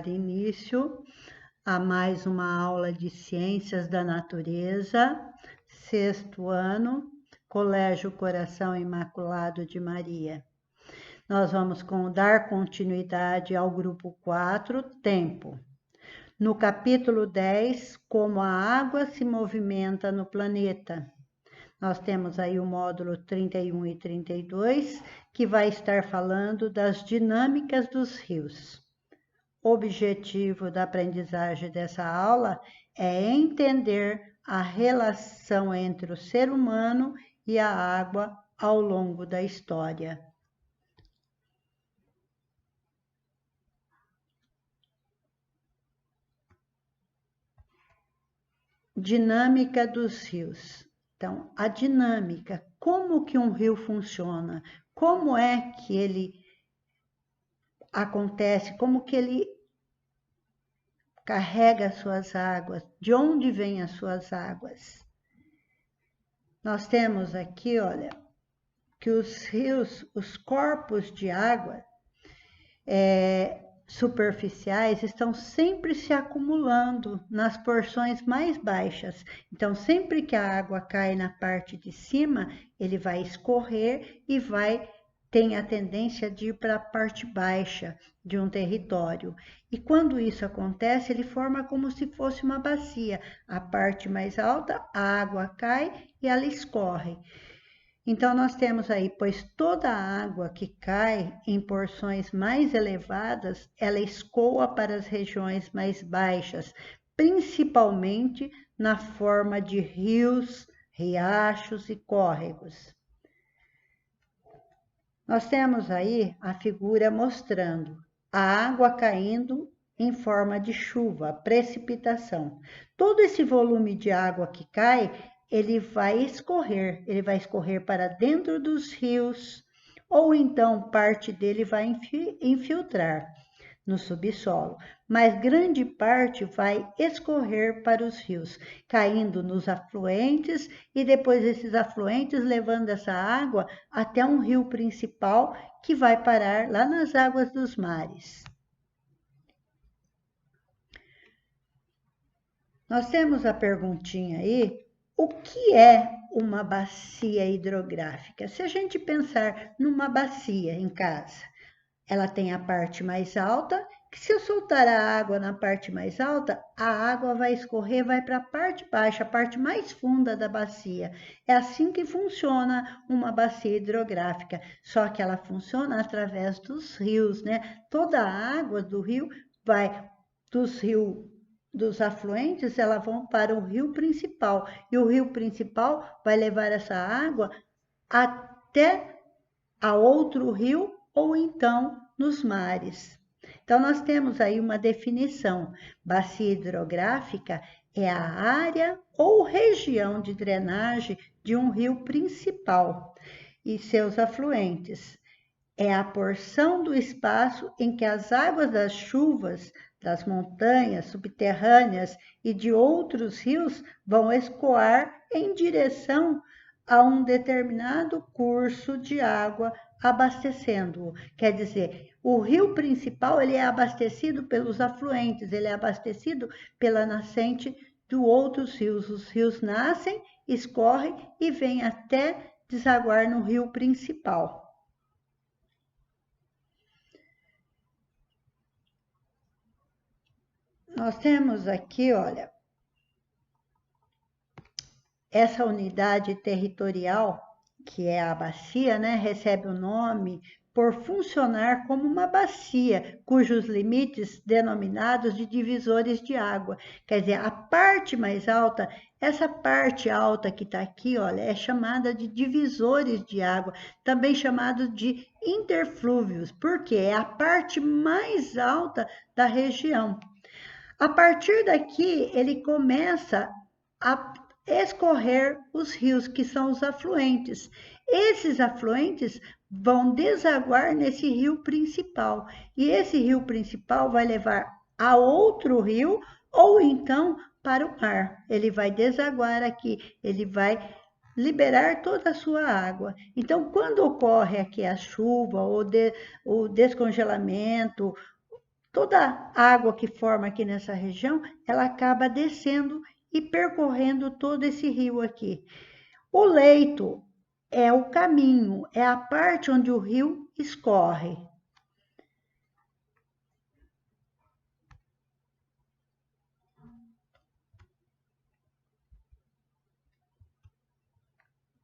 dar início a mais uma aula de Ciências da Natureza, 6º ano, Colégio Coração Imaculado de Maria. Nós vamos dar continuidade ao grupo 4, Tempo. No capítulo 10, Como a água se movimenta no planeta. Nós temos aí o módulo 31 e 32, que vai estar falando das dinâmicas dos rios. O objetivo da aprendizagem dessa aula é entender a relação entre o ser humano e a água ao longo da história. Dinâmica dos rios. Então, a dinâmica, como que um rio funciona, como é que ele acontece, como que ele carrega as suas águas, de onde vêm as suas águas. Nós temos aqui, olha, que os rios, os corpos de água superficiais estão sempre se acumulando nas porções mais baixas. Então, sempre que a água cai na parte de cima, ele vai escorrer e tem a tendência de ir para a parte baixa de um território. E quando isso acontece, ele forma como se fosse uma bacia. A parte mais alta, a água cai e ela escorre. Então, nós temos aí, pois toda a água que cai em porções mais elevadas, ela escoa para as regiões mais baixas, principalmente na forma de rios, riachos e córregos. Nós temos aí a figura mostrando a água caindo em forma de chuva, precipitação. Todo esse volume de água que cai, ele vai escorrer para dentro dos rios, ou então parte dele vai infiltrar no subsolo, mas grande parte vai escorrer para os rios, caindo nos afluentes e depois esses afluentes levando essa água até um rio principal que vai parar lá nas águas dos mares. Nós temos a perguntinha aí, o que é uma bacia hidrográfica? Se a gente pensar numa bacia em casa, ela tem a parte mais alta, que se eu soltar a água na parte mais alta, a água vai escorrer, vai para a parte baixa, a parte mais funda da bacia. É assim que funciona uma bacia hidrográfica, só que ela funciona através dos rios, né? Toda a água do rio vai dos afluentes, elas vão para o rio principal, e o rio principal vai levar essa água até a outro rio ou então nos mares. Então, nós temos aí uma definição. Bacia hidrográfica é a área ou região de drenagem de um rio principal e seus afluentes. É a porção do espaço em que as águas das chuvas, das montanhas subterrâneas e de outros rios vão escoar em direção a um determinado curso de água, abastecendo-o. Quer dizer, o rio principal ele é abastecido pelos afluentes, ele é abastecido pela nascente de outros rios. Os rios nascem, escorrem e vêm até desaguar no rio principal. Nós temos aqui, olha, essa unidade territorial, que é a bacia, né, recebe o nome por funcionar como uma bacia, cujos limites denominados de divisores de água. Quer dizer, a parte mais alta, essa parte alta que está aqui, olha, é chamada de divisores de água, também chamado de interflúvios, porque é a parte mais alta da região. A partir daqui, ele começa a escorrer os rios, que são os afluentes. Esses afluentes vão desaguar nesse rio principal. E esse rio principal vai levar a outro rio ou então para o mar. Ele vai desaguar aqui, ele vai liberar toda a sua água. Então, quando ocorre aqui a chuva ou o descongelamento, toda a água que forma aqui nessa região, ela acaba descendo e percorrendo todo esse rio aqui. O leito é o caminho, é a parte onde o rio escorre.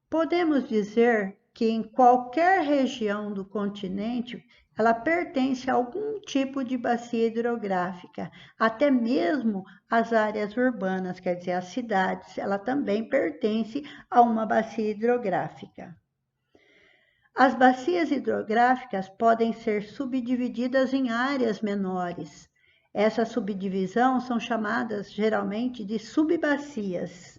Podemos dizer que em qualquer região do continente, ela pertence a algum tipo de bacia hidrográfica, até mesmo as áreas urbanas, quer dizer, as cidades, ela também pertence a uma bacia hidrográfica. As bacias hidrográficas podem ser subdivididas em áreas menores. Essa subdivisão são chamadas geralmente de subbacias.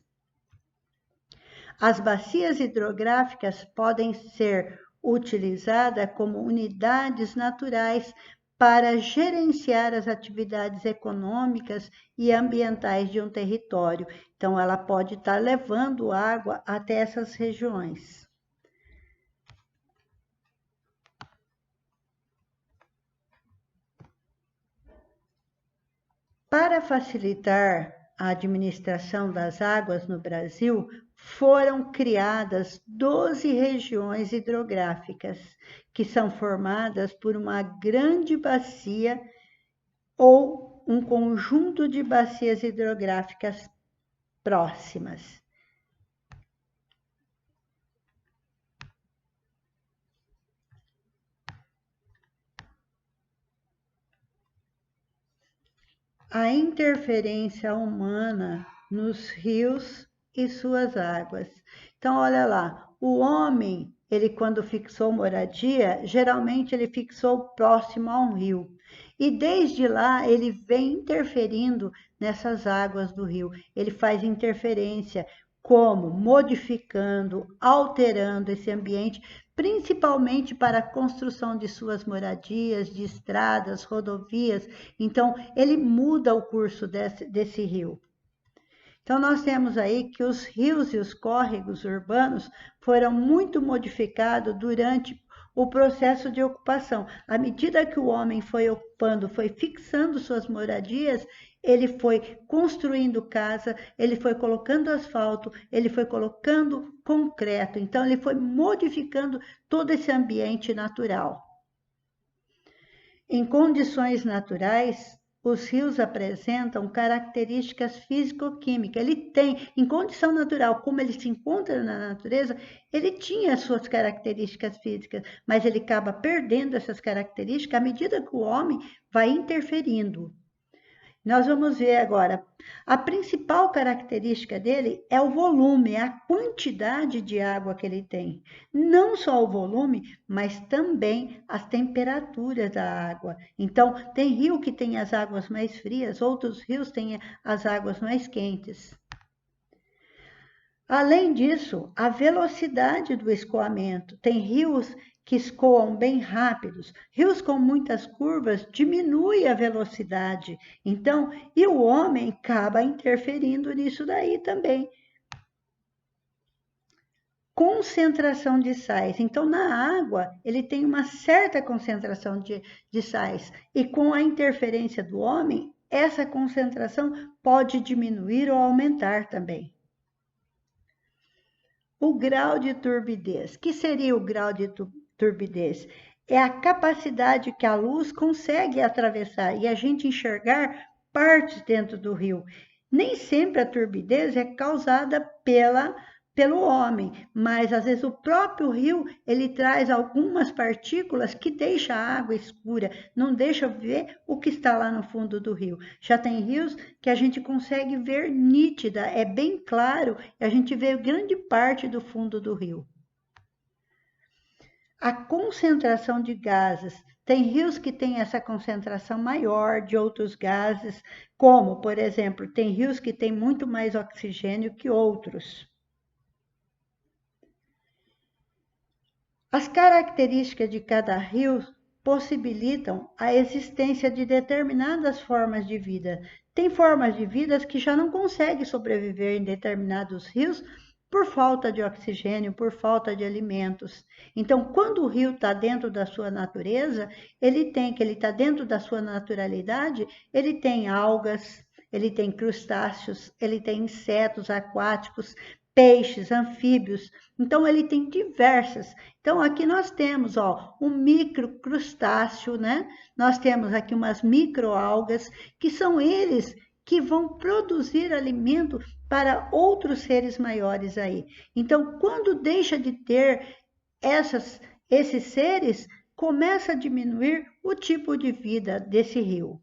As bacias hidrográficas podem ser utilizadas como unidades naturais para gerenciar as atividades econômicas e ambientais de um território. Então, ela pode estar levando água até essas regiões. Para facilitar a administração das águas no Brasil, foram criadas 12 regiões hidrográficas, que são formadas por uma grande bacia ou um conjunto de bacias hidrográficas próximas. A interferência humana nos rios e suas águas. Então, olha lá, o homem, ele quando fixou moradia, geralmente ele fixou próximo a um rio. E desde lá ele vem interferindo nessas águas do rio. Ele faz interferência como modificando, alterando esse ambiente, principalmente para a construção de suas moradias, de estradas, rodovias. Então, ele muda o curso desse rio. Então, nós temos aí que os rios e os córregos urbanos foram muito modificados durante o processo de ocupação. À medida que o homem foi ocupando, foi fixando suas moradias, ele foi construindo casa, ele foi colocando asfalto, ele foi colocando concreto. Então, ele foi modificando todo esse ambiente natural. Em condições naturais, os rios apresentam características físico-químicas. Ele tem, em condição natural, como ele se encontra na natureza, ele tinha as suas características físicas, mas ele acaba perdendo essas características à medida que o homem vai interferindo. Nós vamos ver agora, a principal característica dele é o volume, é a quantidade de água que ele tem. Não só o volume, mas também as temperaturas da água. Então, tem rio que tem as águas mais frias, outros rios têm as águas mais quentes. Além disso, a velocidade do escoamento. Tem rios que escoam bem rápidos. Rios com muitas curvas diminui a velocidade. Então, e o homem acaba interferindo nisso daí também. Concentração de sais. Então, na água, ele tem uma certa concentração de sais. E com a interferência do homem, essa concentração pode diminuir ou aumentar também. O grau de turbidez. Que seria o grau de turbidez? É a capacidade que a luz consegue atravessar e a gente enxergar partes dentro do rio. Nem sempre a turbidez é causada pelo homem, mas às vezes o próprio rio ele traz algumas partículas que deixam a água escura, não deixa ver o que está lá no fundo do rio. Já tem rios que a gente consegue ver nítida, é bem claro, e a gente vê grande parte do fundo do rio. A concentração de gases. Tem rios que têm essa concentração maior de outros gases, como, por exemplo, tem rios que têm muito mais oxigênio que outros. As características de cada rio possibilitam a existência de determinadas formas de vida. Tem formas de vida que já não conseguem sobreviver em determinados rios por falta de oxigênio, por falta de alimentos. Então, quando o rio está dentro da sua natureza, ele está dentro da sua naturalidade, ele tem algas, ele tem crustáceos, ele tem insetos aquáticos, peixes, anfíbios. Então, ele tem diversas. Então, aqui nós temos, ó, um microcrustáceo, né? Nós temos aqui umas microalgas, que são eles que vão produzir alimento para outros seres maiores aí. Então, quando deixa de ter esses seres, começa a diminuir o tipo de vida desse rio.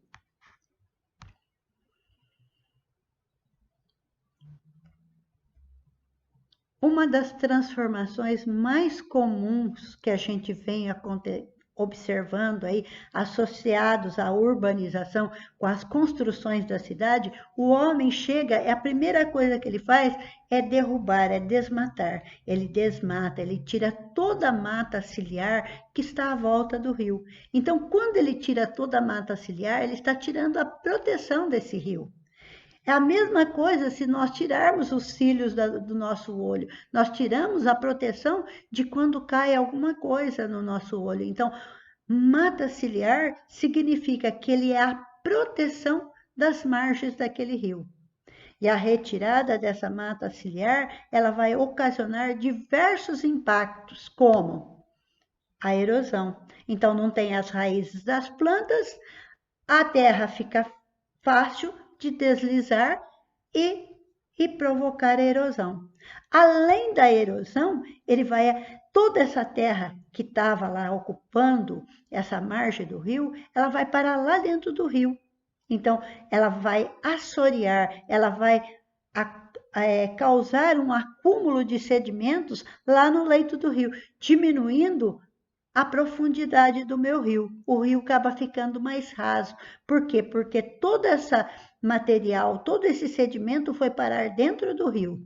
Uma das transformações mais comuns que a gente vem observando aí, associados à urbanização, com as construções da cidade, o homem chega, a primeira coisa que ele faz é derrubar, é desmatar. Ele desmata, ele tira toda a mata ciliar que está à volta do rio. Então, quando ele tira toda a mata ciliar, ele está tirando a proteção desse rio. É a mesma coisa se nós tirarmos os cílios do nosso olho. Nós tiramos a proteção de quando cai alguma coisa no nosso olho. Então, mata ciliar significa que ele é a proteção das margens daquele rio. E a retirada dessa mata ciliar, ela vai ocasionar diversos impactos, como a erosão. Então, não tem as raízes das plantas, a terra fica fácil de deslizar e provocar erosão. Além da erosão, toda essa terra que estava lá ocupando essa margem do rio, ela vai parar lá dentro do rio. Então, ela vai assorear, ela vai causar um acúmulo de sedimentos lá no leito do rio, diminuindo a profundidade do meu rio. O rio acaba ficando mais raso. Por quê? Porque todo esse material, todo esse sedimento foi parar dentro do rio.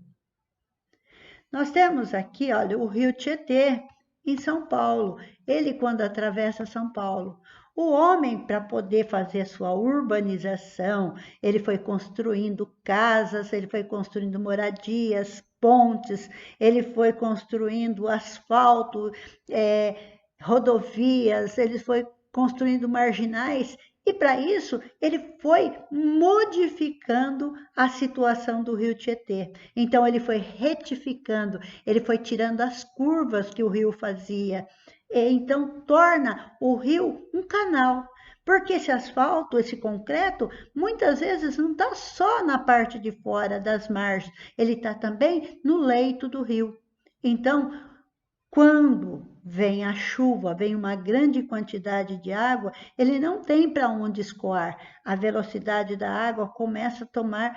Nós temos aqui, olha, o rio Tietê, em São Paulo. Ele, quando atravessa São Paulo, o homem, para poder fazer sua urbanização, ele foi construindo casas, ele foi construindo moradias, pontes, ele foi construindo asfalto, rodovias, ele foi construindo marginais, e para isso ele foi modificando a situação do rio Tietê. Então ele foi retificando, ele foi tirando as curvas que o rio fazia, e então torna o rio um canal. Porque esse asfalto, esse concreto, muitas vezes não está só na parte de fora das margens, ele está também no leito do rio. Então, quando vem a chuva, vem uma grande quantidade de água, ele não tem para onde escoar. A velocidade da água começa a tomar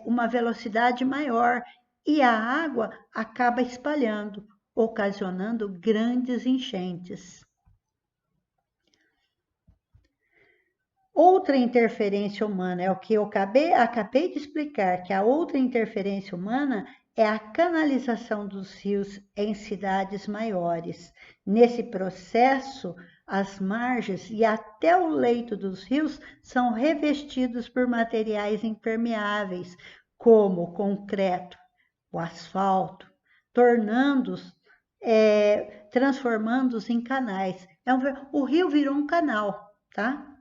uma velocidade maior e a água acaba espalhando, ocasionando grandes enchentes. Outra interferência humana é o que eu acabei de explicar, que a outra interferência humana é a canalização dos rios em cidades maiores. Nesse processo, as margens e até o leito dos rios são revestidos por materiais impermeáveis, como o concreto, o asfalto, transformando-os em canais. O rio virou um canal, tá?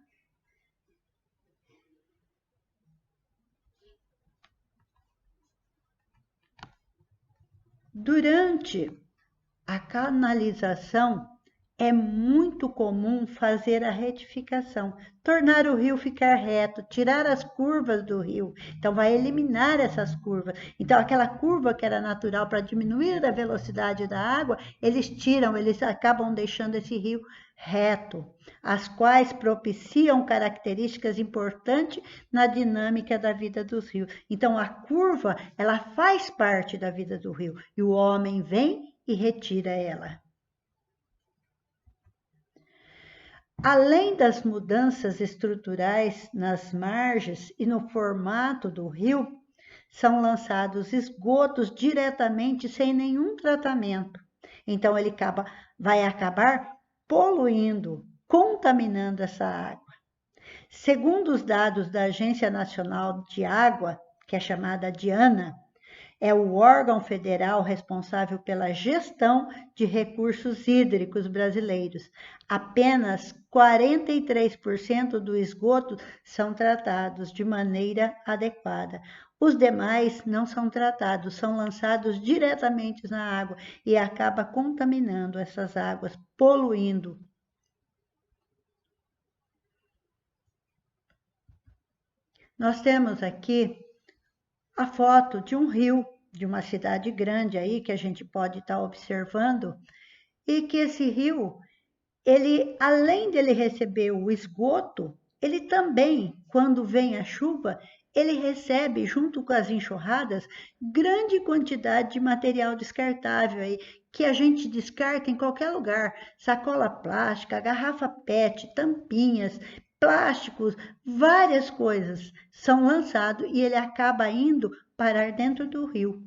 Durante a canalização, é muito comum fazer a retificação, tornar o rio ficar reto, tirar as curvas do rio. Então, vai eliminar essas curvas. Então, aquela curva que era natural para diminuir a velocidade da água, eles tiram, eles acabam deixando esse rio reto, as quais propiciam características importantes na dinâmica da vida dos rios. Então, a curva, ela faz parte da vida do rio, e o homem vem e retira ela. Além das mudanças estruturais nas margens e no formato do rio, são lançados esgotos diretamente sem nenhum tratamento. Então, ele vai acabar poluindo, contaminando essa água. Segundo os dados da Agência Nacional de Água, que é chamada de ANA, é o órgão federal responsável pela gestão de recursos hídricos brasileiros. Apenas 43% do esgoto são tratados de maneira adequada. Os demais não são tratados, são lançados diretamente na água e acaba contaminando essas águas, poluindo. Nós temos aqui a foto de um rio, de uma cidade grande aí, que a gente pode estar observando, e que esse rio, ele, além dele receber o esgoto, ele também, quando vem a chuva, ele recebe, junto com as enxurradas, grande quantidade de material descartável aí, que a gente descarta em qualquer lugar. Sacola plástica, garrafa PET, tampinhas, plásticos, várias coisas são lançados e ele acaba indo parar dentro do rio.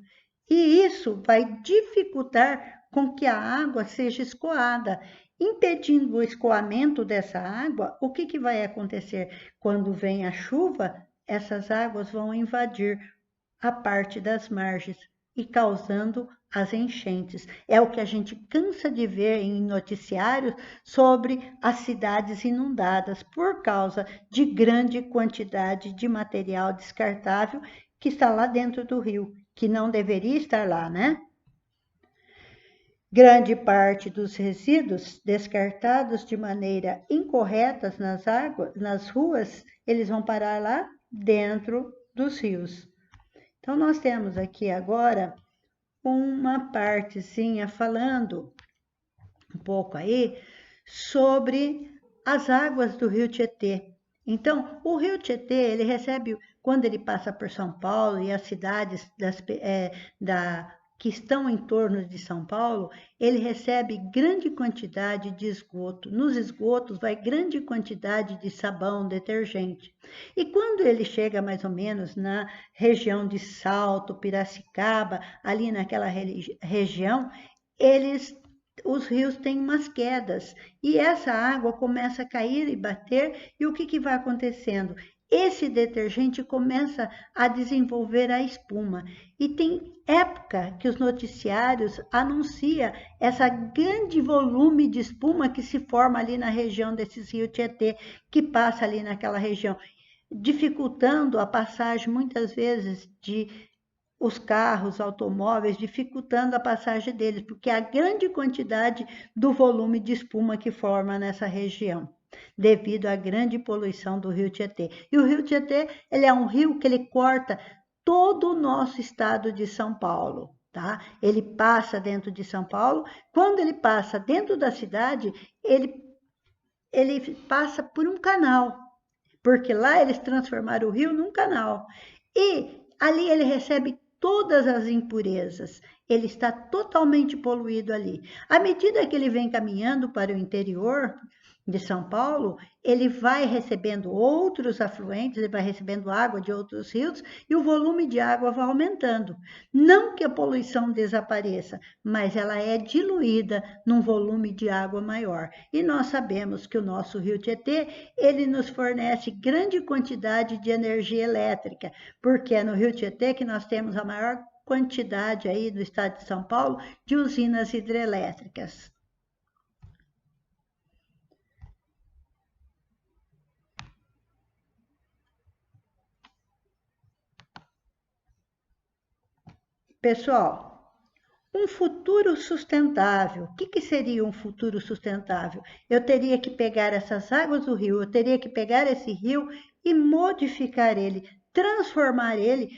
E isso vai dificultar com que a água seja escoada. Impedindo o escoamento dessa água, o que vai acontecer? Quando vem a chuva, essas águas vão invadir a parte das margens e causando as enchentes. É o que a gente cansa de ver em noticiários sobre as cidades inundadas por causa de grande quantidade de material descartável que está lá dentro do rio, que não deveria estar lá, né? Grande parte dos resíduos descartados de maneira incorreta nas águas, nas ruas, eles vão parar lá dentro dos rios. Então, nós temos aqui agora uma partezinha falando um pouco aí sobre as águas do Rio Tietê. Então, o Rio Tietê, ele recebe, quando ele passa por São Paulo e as cidades que estão em torno de São Paulo, ele recebe grande quantidade de esgoto. Nos esgotos vai grande quantidade de sabão, detergente. E quando ele chega mais ou menos na região de Salto, Piracicaba, ali naquela região, os rios têm umas quedas e essa água começa a cair e bater, e o que vai acontecendo? Esse detergente começa a desenvolver a espuma. E tem época que os noticiários anunciam essa grande volume de espuma que se forma ali na região desses rios Tietê, que passa ali naquela região, dificultando a passagem muitas vezes de os carros, automóveis, dificultando a passagem deles, porque a grande quantidade do volume de espuma que forma nessa região, devido à grande poluição do rio Tietê. E o rio Tietê, ele é um rio que ele corta todo o nosso estado de São Paulo, tá? Ele passa dentro de São Paulo. Quando ele passa dentro da cidade, ele passa por um canal, porque lá eles transformaram o rio num canal. E ali ele recebe todas as impurezas, ele está totalmente poluído ali. À medida que ele vem caminhando para o interior de São Paulo, ele vai recebendo outros afluentes, ele vai recebendo água de outros rios e o volume de água vai aumentando. Não que a poluição desapareça, mas ela é diluída num volume de água maior. E nós sabemos que o nosso rio Tietê, ele nos fornece grande quantidade de energia elétrica, porque é no rio Tietê que nós temos a maior quantidade aí do estado de São Paulo de usinas hidrelétricas. Pessoal, um futuro sustentável. O que seria um futuro sustentável? Eu teria que pegar essas águas do rio, eu teria que pegar esse rio e modificar ele, transformar ele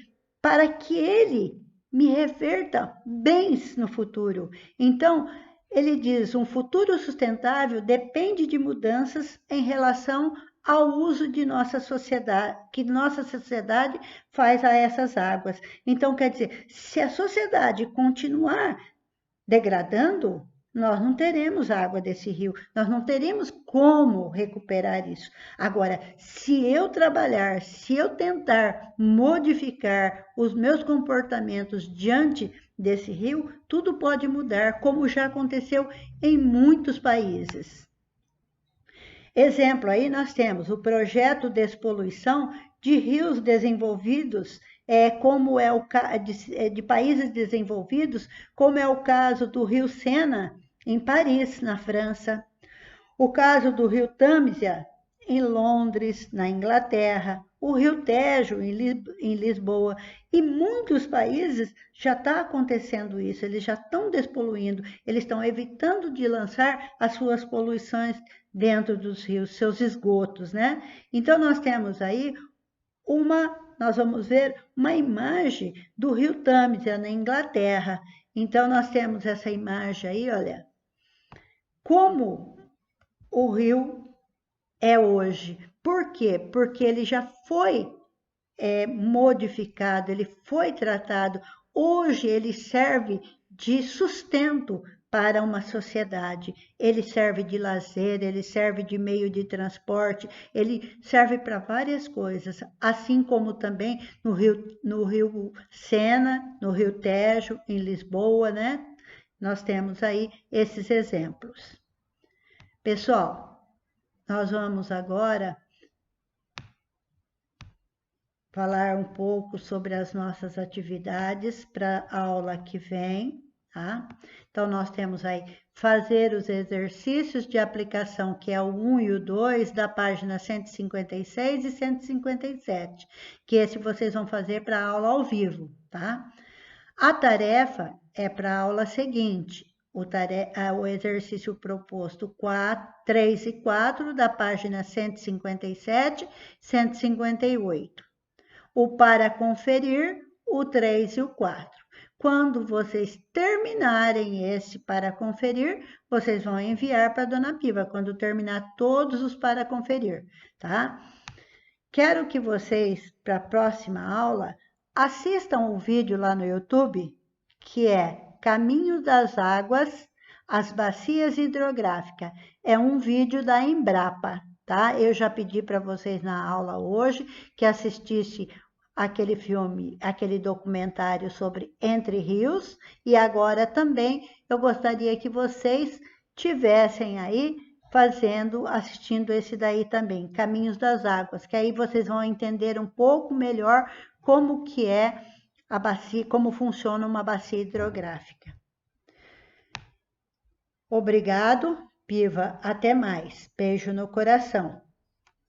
para que ele me reverta bens no futuro. Então, ele diz, um futuro sustentável depende de mudanças em relação ao uso de nossa sociedade, que nossa sociedade faz a essas águas. Então, quer dizer, se a sociedade continuar degradando, nós não teremos água desse rio, nós não teremos como recuperar isso. Agora, se eu trabalhar, se eu tentar modificar os meus comportamentos diante desse rio, tudo pode mudar, como já aconteceu em muitos países. Exemplo, aí nós temos o projeto Despoluição de rios desenvolvidos como é o de países desenvolvidos, como é o caso do rio Sena, em Paris, na França, o caso do rio Tâmisa, em Londres, na Inglaterra, o rio Tejo, em Lisboa, e muitos países já está acontecendo isso, eles já estão despoluindo, eles estão evitando de lançar as suas poluições dentro dos rios, seus esgotos, né? Então, nós temos aí nós vamos ver uma imagem do rio Tâmisa, na Inglaterra. Então, nós temos essa imagem aí, olha, como o rio é hoje. Por quê? Porque ele já foi modificado, ele foi tratado. Hoje ele serve de sustento para uma sociedade. Ele serve de lazer, ele serve de meio de transporte, ele serve para várias coisas, assim como também no rio Sena, no rio Tejo, em Lisboa, né? Nós temos aí esses exemplos. Pessoal, nós vamos agora falar um pouco sobre as nossas atividades para a aula que vem, tá? Então, nós temos aí fazer os exercícios de aplicação, que é o 1 e o 2, da página 156 e 157, que esse vocês vão fazer para a aula ao vivo, tá? A tarefa é para a aula seguinte, o exercício proposto 3 e 4, da página 157 e 158. O para conferir, o 3 e o 4. Quando vocês terminarem esse para conferir, vocês vão enviar para a Dona Piva, quando terminar todos os para conferir, tá? Quero que vocês, para a próxima aula, assistam o vídeo lá no YouTube, que é Caminho das Águas, as Bacias Hidrográficas. É um vídeo da Embrapa, tá? Eu já pedi para vocês na aula hoje que assistisse aquele filme, aquele documentário sobre Entre Rios, e agora também eu gostaria que vocês tivessem aí assistindo esse daí também, Caminhos das Águas, que aí vocês vão entender um pouco melhor como que é a bacia, como funciona uma bacia hidrográfica. Obrigado, Piva, até mais. Beijo no coração.